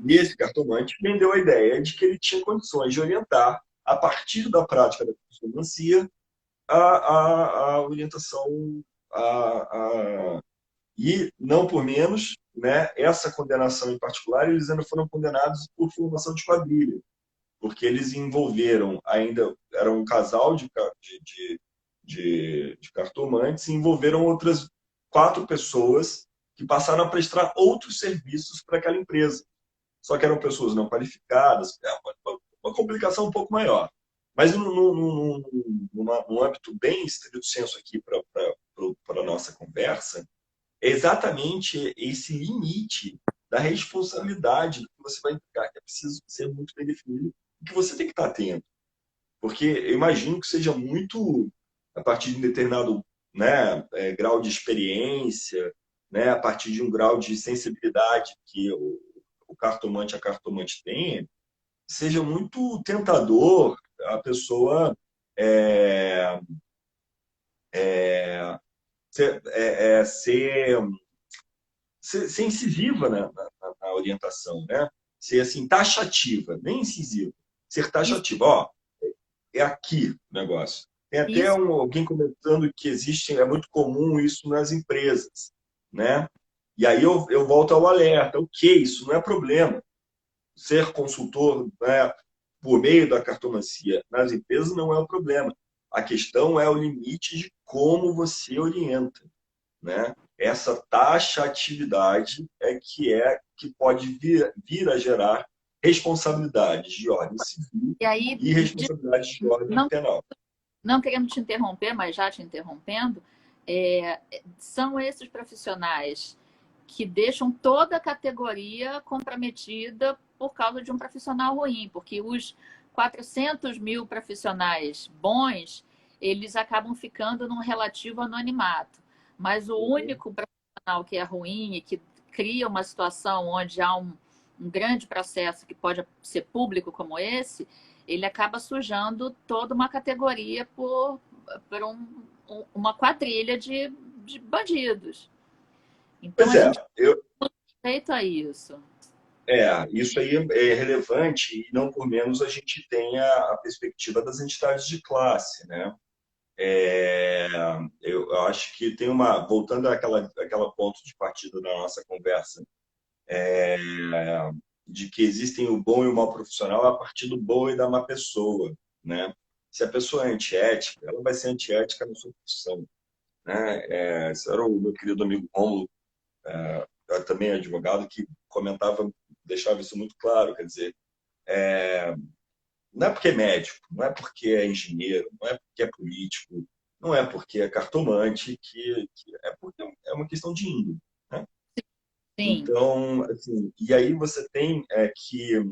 E esse cartomante vendeu a ideia de que ele tinha condições de orientar, a partir da prática da cartomancia, a orientação. E, não por menos, né, essa condenação em particular, eles ainda foram condenados por formação de quadrilha, porque eles envolveram, ainda era um casal de cartomantes, e envolveram outras 4 pessoas que passaram a prestar outros serviços para aquela empresa. Só que eram pessoas não qualificadas, uma complicação um pouco maior. Mas num âmbito bem estrito senso aqui para a nossa conversa, é exatamente esse limite da responsabilidade que você vai entregar, que é preciso ser muito bem definido e que você tem que estar atento. Porque eu imagino que seja muito a partir de um determinado, né, grau de experiência, né, a partir de um grau de sensibilidade que o cartomante, a cartomante tenha, seja muito tentador a pessoa é, ser, ser incisiva na orientação, né? Ser assim, taxativa, nem incisiva, ser Isso, taxativa. Ó, é aqui o negócio. Tem até isso, alguém comentando que existe, é muito comum isso nas empresas, né? E aí eu volto ao alerta. Ok, isso não é problema. Ser consultor, né, por meio da cartomancia nas empresas não é o problema. A questão é o limite de como você orienta, né? Essa taxatividade é que pode vir a gerar responsabilidades de ordem civil e aí, e responsabilidades de ordem não, penal. não querendo te interromper, mas já te interrompendo, é, são esses profissionais que deixam toda a categoria comprometida por causa de um profissional ruim, porque os 400 mil profissionais bons, eles acabam ficando num relativo anonimato. Mas o Uhum. único profissional que é ruim e que cria uma situação onde há um grande processo que pode ser público como esse, ele acaba sujando toda uma categoria por uma quadrilha de bandidos. Então Pois a é, gente respeita isso. isso aí é relevante e não por menos a gente tem a perspectiva das entidades de classe, né? É, eu acho que tem uma, voltando àquela ponto de partida da nossa conversa, de que existem o bom e o mau profissional a partir do bom e da má pessoa, né? Se a pessoa é antiética, ela vai ser antiética na sua profissão, né? Esse era o meu querido amigo Rômulo, também advogado, que comentava, deixava isso muito claro, quer dizer, não é porque é médico, não é porque é engenheiro, não é porque é político, não é porque é cartomante, é porque é uma questão de índole, né? Sim. Então, assim, e aí você tem que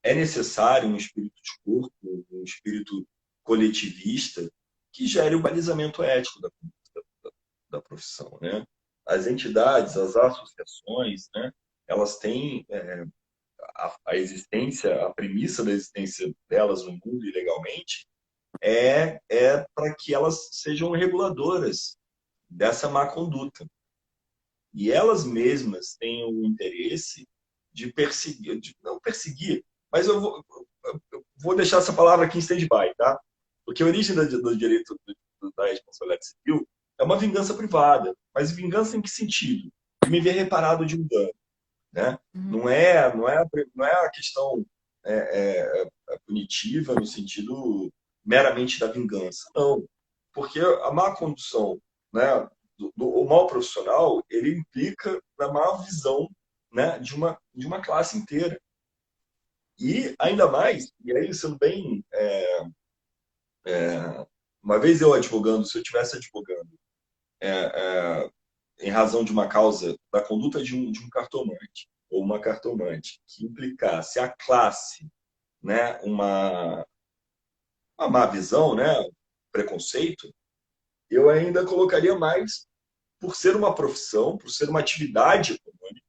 é necessário um espírito de corpo, um espírito coletivista que gere o balizamento ético da profissão, né? As entidades, as associações, né? Elas têm a existência, a premissa da existência delas no mundo ilegalmente é para que elas sejam reguladoras dessa má conduta. E elas mesmas têm o interesse de perseguir, de não perseguir, mas eu vou deixar essa palavra aqui em stand-by, tá? Porque a origem do direito da responsabilidade civil é uma vingança privada. Mas vingança em que sentido? De me ver reparado de um dano, né? Uhum. Não é a questão punitiva no sentido meramente da vingança, não. Porque a má condução, né, o mal profissional, ele implica na má visão, né, de uma classe inteira. E ainda mais, e aí sendo bem. Uma vez eu advogando, se eu estivesse advogando é, é, em razão de uma causa da conduta de um cartomante ou uma cartomante que implicasse a classe, né, uma má visão, né, preconceito, eu ainda colocaria mais por ser uma profissão, por ser uma atividade econômica,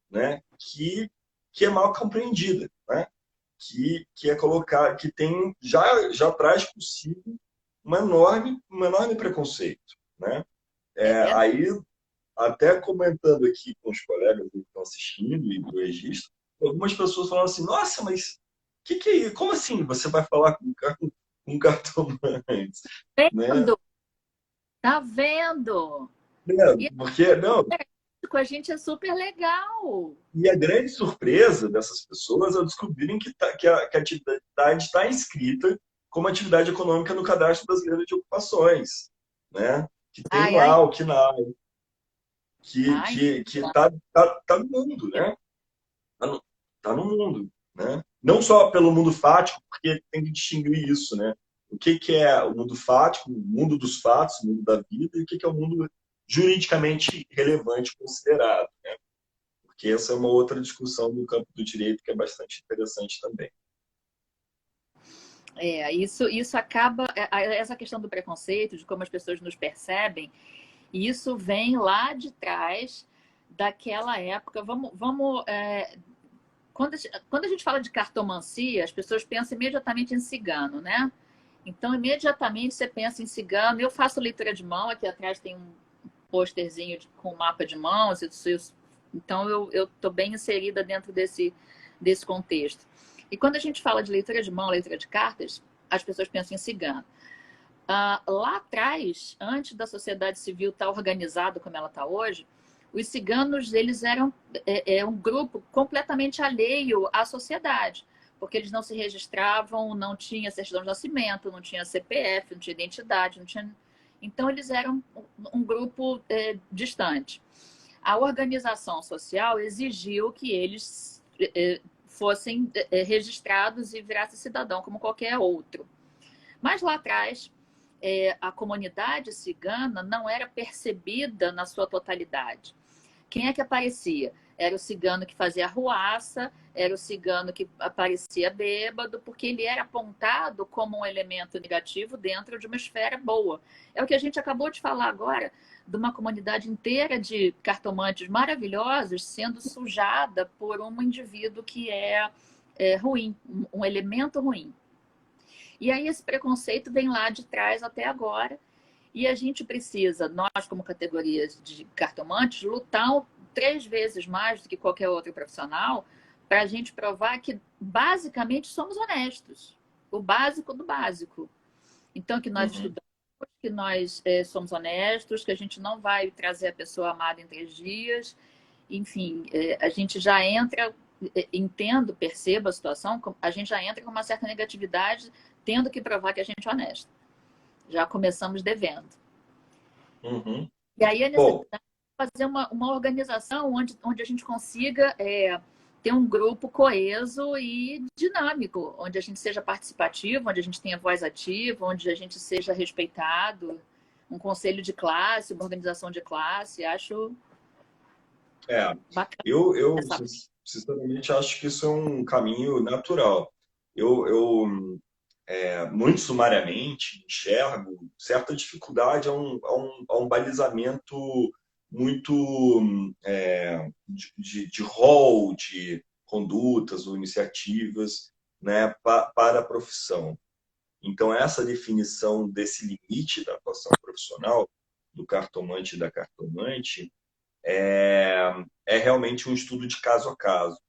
né, que é mal compreendida, né, que é colocar, que tem já traz consigo um enorme preconceito, né? É verdade. Aí até comentando aqui com os colegas que estão assistindo e do registro, algumas pessoas falam assim: Nossa, mas que é isso? Como assim você vai falar com cartomante, né? Vendo? Tá vendo? E Porque não. com a gente é super legal. E a grande surpresa dessas pessoas é descobrirem que a atividade está inscrita como atividade econômica no Cadastro Brasileiro de Ocupações, né? Que tem Ai, ai, lá o CNAE, que ai. que que tá no mundo, né? Tá no mundo, né? Não só pelo mundo fático, porque tem que distinguir isso, né? o que que é o mundo fático, o mundo dos fatos, o mundo da vida, e o que que é o mundo juridicamente relevante considerado, né? Porque essa é uma outra discussão no campo do direito que é bastante interessante também. Isso acaba, essa questão do preconceito, de como as pessoas nos percebem, isso vem lá de trás daquela época. Quando a gente fala de cartomancia, as pessoas pensam imediatamente em cigano, né? Então, imediatamente você pensa em cigano. Eu faço leitura de mão, aqui atrás tem um posterzinho com mapa de mãos. Então, eu estou bem inserida dentro desse contexto. E quando a gente fala de leitura de mão, leitura de cartas, as pessoas pensam em cigano. Lá atrás, antes da sociedade civil estar organizada como ela está hoje, os ciganos eles eram um grupo completamente alheio à sociedade, porque eles não se registravam, não tinha certidão de nascimento, não tinha CPF, não tinha identidade, não tinha... Então eles eram um grupo distante. A organização social exigiu que eles fossem registrados e virassem cidadão como qualquer outro. Mas lá atrás, a comunidade cigana não era percebida na sua totalidade. Quem é que aparecia? Era o cigano que fazia arruaça, era o cigano que aparecia bêbado, porque ele era apontado como um elemento negativo dentro de uma esfera boa. É o que a gente acabou de falar agora, de uma comunidade inteira de cartomantes maravilhosos sendo sujada por um indivíduo que é ruim, um elemento ruim. E aí esse preconceito vem lá de trás até agora. E a gente precisa, nós como categorias de cartomantes, lutar 3 vezes mais do que qualquer outro profissional para a gente provar que basicamente somos honestos. O básico do básico. Então, que nós estudamos, que nós somos honestos, que a gente não vai trazer a pessoa amada em 3 dias. Enfim, a gente já entra, entendo, perceba a situação, a gente já entra com uma certa negatividade, tendo que provar que a gente é honesto. Já começamos devendo. Uhum. E aí a Bom, necessidade de fazer uma organização onde a gente consiga ter um grupo coeso e dinâmico, onde a gente seja participativo, onde a gente tenha voz ativa, onde a gente seja respeitado, um conselho de classe, uma organização de classe. Acho bacana eu essa. sinceramente acho que isso é um caminho natural. Muito sumariamente enxergo certa dificuldade a um balizamento muito de rol de condutas ou iniciativas, né, para a profissão. Então, essa definição desse limite da atuação profissional do cartomante e da cartomante é realmente um estudo de caso a caso.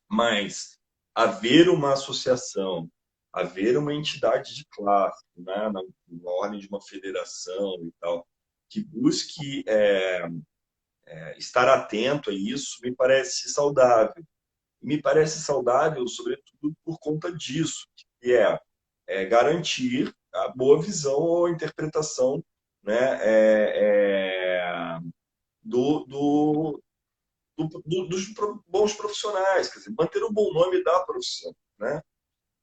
Mas haver uma associação, haver uma entidade de classe, né, na ordem de uma federação e tal, que busque estar atento a isso, me parece saudável. Me parece saudável, sobretudo, por conta disso, que garantir a boa visão ou interpretação, né, do, do, dos bons profissionais, quer dizer, manter o bom nome da profissão, né?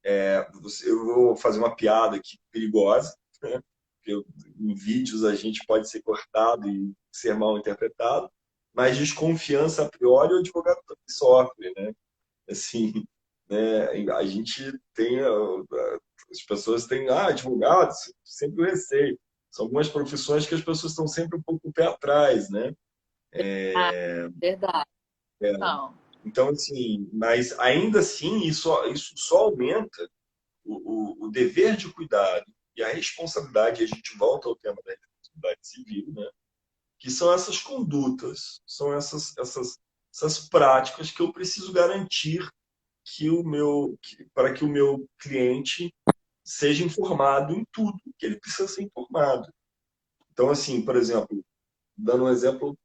Eu vou fazer uma piada aqui perigosa, né? Porque em vídeos a gente pode ser cortado e ser mal interpretado, mas desconfiança a priori o advogado também sofre, né? Assim, né? A gente tem, as pessoas têm, advogados, sempre o receio. São algumas profissões que as pessoas estão sempre um pouco o pé atrás, né? Verdade. É, Não. Então, assim, mas ainda assim, isso só aumenta o dever de cuidado e a responsabilidade, e a gente volta ao tema da responsabilidade civil, né? Que são essas condutas, são essas práticas que eu preciso garantir para que o meu cliente seja informado em tudo que ele precisa ser informado. Então, assim, por exemplo, dando um exemplo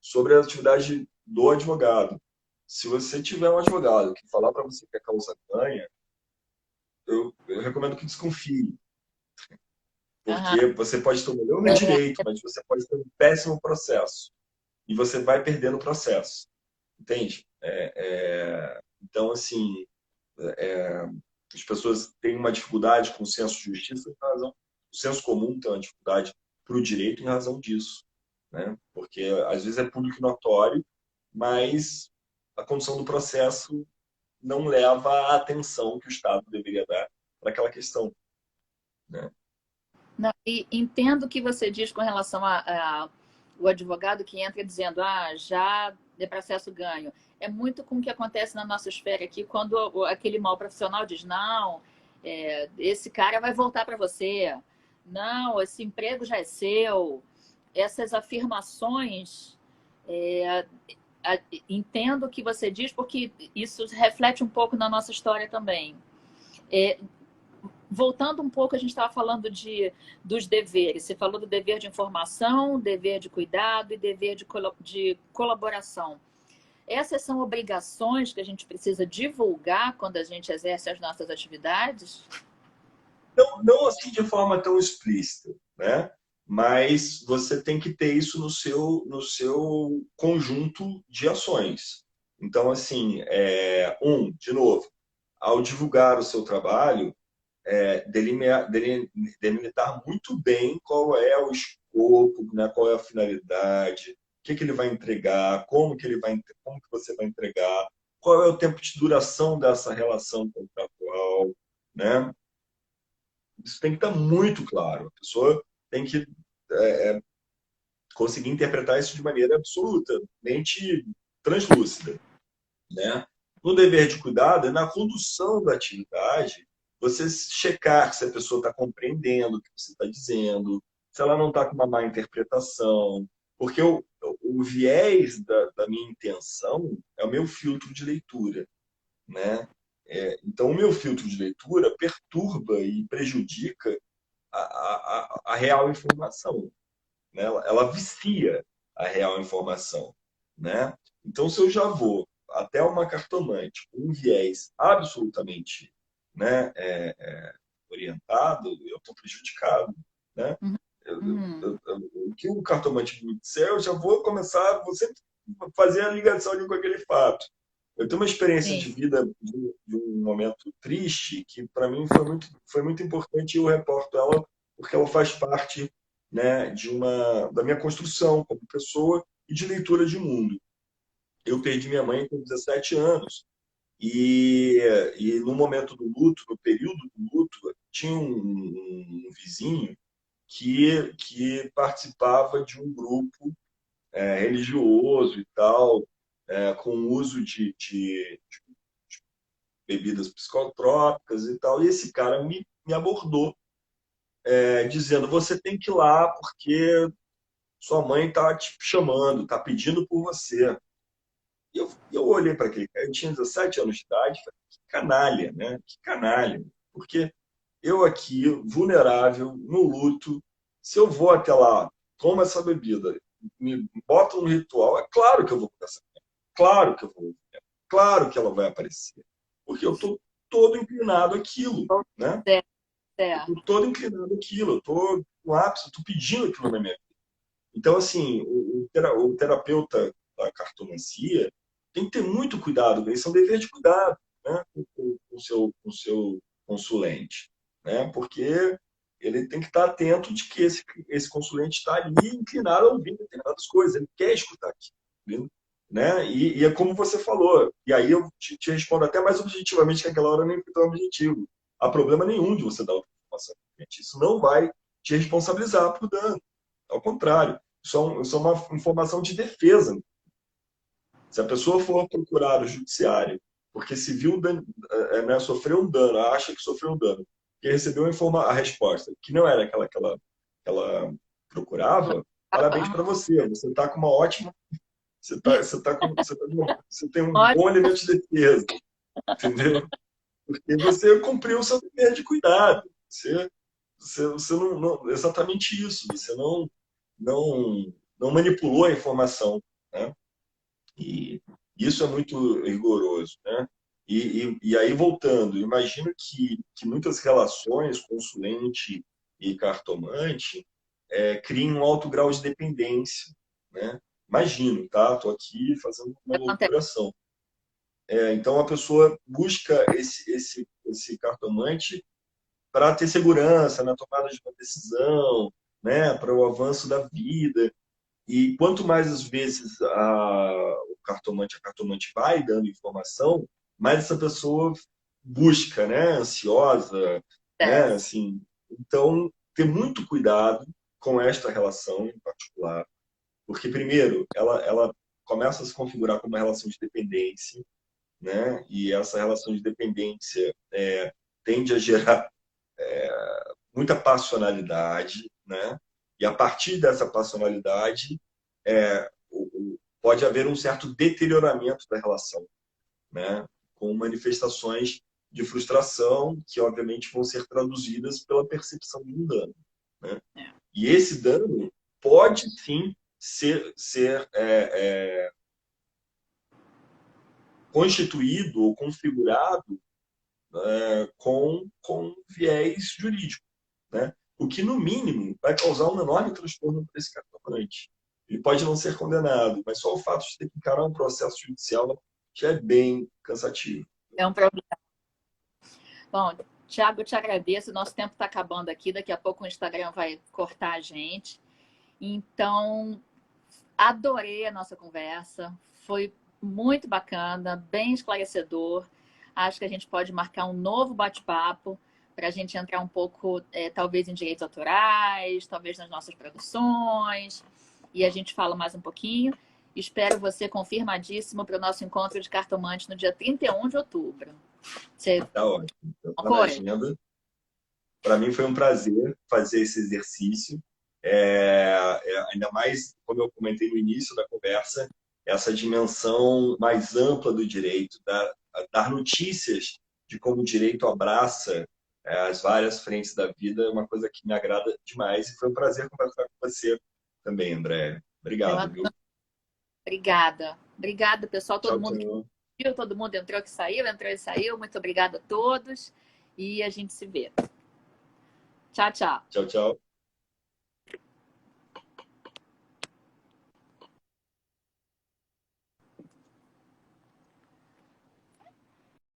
sobre a atividade do advogado. Se você tiver um advogado que falar para você que a causa ganha, eu recomendo que desconfie, Aham. porque você pode ter o melhor direito, mas você pode ter um péssimo processo e você vai perdendo o processo, entende? Então, assim, As pessoas têm uma dificuldade com o senso de justiça em razão. O senso comum tem uma dificuldade para o direito em razão disso, né? Porque às vezes é público e notório, mas a condução do processo não leva a atenção que o Estado deveria dar para aquela questão, né? Não, e entendo o que você diz com relação a o advogado que entra dizendo, já de processo ganho. É muito com o que acontece na nossa esfera aqui, quando aquele mal profissional diz, não, esse cara vai voltar para você, não, esse emprego já é seu. Essas afirmações, é, entendo o que você diz, porque isso reflete um pouco na nossa história também. É, voltando um pouco, a gente estava falando dos deveres. Você falou do dever de informação, dever de cuidado e dever de colaboração. Essas são obrigações que a gente precisa divulgar quando a gente exerce as nossas atividades? Não, não assim de forma tão explícita, né? Mas você tem que ter isso no seu conjunto de ações. Então, assim, de novo, ao divulgar o seu trabalho, delimitar muito bem qual é o escopo, né, qual é a finalidade, o que, que ele vai entregar, como que você vai entregar, qual é o tempo de duração dessa relação contratual, né? Isso tem que estar muito claro. A pessoa tem que conseguir interpretar isso de maneira absolutamente translúcida, né? No dever de cuidado, é na condução da atividade, você checar se a pessoa está compreendendo o que você está dizendo, se ela não está com uma má interpretação, porque o viés da minha intenção é o meu filtro de leitura, né? Então, o meu filtro de leitura perturba e prejudica a real informação, né? Ela vicia a real informação, né? Então, se eu já vou até uma cartomante com um viés absolutamente, né, orientado, eu estou prejudicado, né? Uhum. O que o cartomante me disser, eu já vou começar, vou sempre fazer a ligação ali com aquele fato. Eu tenho uma experiência Sim. de vida de um momento triste que para mim foi muito importante e eu reporto ela porque ela faz parte, né, da minha construção como pessoa e de leitura de mundo. Eu perdi minha mãe com 17 anos e, no momento do luto, no período do luto, tinha um vizinho que participava de um grupo religioso e tal, com uso de bebidas psicotrópicas e tal. E esse cara me abordou, dizendo: você tem que ir lá porque sua mãe está te chamando, está pedindo por você. E eu olhei para aquele cara, eu tinha 17 anos de idade, falei: que canalha, né? Que canalha. Porque eu aqui, vulnerável, no luto, se eu vou até lá, tomo essa bebida, me boto no ritual, é claro que eu vou conversar com ela. Claro que eu vou. Claro que ela vai aparecer. Porque eu estou todo inclinado àquilo, né? Certo, Eu certo. estou todo inclinado àquilo, eu estou no ápice, eu estou pedindo aquilo na minha vida. Então, assim, o terapeuta da cartomancia tem que ter muito cuidado, isso é um dever de cuidado, né, com o seu consulente, né, porque ele tem que estar atento de que esse consulente está ali inclinado a ouvir determinadas coisas, ele quer escutar aquilo, né, e é como você falou, e aí eu te respondo até mais objetivamente, que naquela hora nem foi tão objetivo. Há problema nenhum de você dar outra informação. Isso não vai te responsabilizar por dano. Ao contrário, isso é uma informação de defesa. Se a pessoa for procurar o judiciário porque se viu né, sofreu um dano, acha que sofreu um dano, e recebeu a resposta que não era aquela que ela procurava, parabéns para você. Você está com uma ótima. Você tem um bom Ótimo. elemento de defesa, entendeu? Porque você cumpriu o seu dever de cuidado. Você não, exatamente isso. Você não manipulou a informação, né? E isso é muito rigoroso, né? E aí, voltando, imagino que muitas relações, consulente e cartomante, criem um alto grau de dependência, né? Imagino, tá? Estou aqui fazendo uma Acontece. loucuração. Então, a pessoa busca esse cartomante para ter segurança na tomada de uma decisão, né, para o avanço da vida. E quanto mais às vezes a cartomante vai dando informação, mais essa pessoa busca, né, ansiosa, né, Acontece. assim. Então, ter muito cuidado com esta relação em particular, porque primeiro, ela começa a se configurar como uma relação de dependência, né? E essa relação de dependência tende a gerar muita passionalidade, né? E a partir dessa passionalidade, pode haver um certo deterioramento da relação, né? Com manifestações de frustração que, obviamente, vão ser traduzidas pela percepção de um dano, né? É. E esse dano pode, sim, ser constituído ou configurado com viés jurídico, né? O que, no mínimo, vai causar um enorme transtorno para esse cartomante. Ele pode não ser condenado, mas só o fato de ter que encarar um processo judicial já é bem cansativo. É um problema. Bom, Thiago, eu te agradeço. Nosso tempo está acabando aqui. Daqui a pouco o Instagram vai cortar a gente. Então, adorei a nossa conversa. Foi muito bacana, bem esclarecedor. Acho que a gente pode marcar um novo bate-papo para a gente entrar um pouco, talvez, em direitos autorais, talvez nas nossas produções. E a gente fala mais um pouquinho. Espero você confirmadíssimo para o nosso encontro de cartomante no dia 31 de outubro. Você Tá ótimo. Então, tá na concorda? agenda. Para mim foi um prazer fazer esse exercício. Ainda mais, como eu comentei no início da conversa, essa dimensão mais ampla do direito, dar notícias de como o direito abraça as várias frentes da vida, é uma coisa que me agrada demais. E foi um prazer conversar com você também, André. Eu Obrigado, adoro. viu? Obrigada. Obrigada, pessoal. Todo Tchau, mundo que tchau. viu, todo mundo entrou que saiu, entrou e saiu. Muito obrigada a todos. E a gente se vê. Tchau, tchau. Tchau, tchau.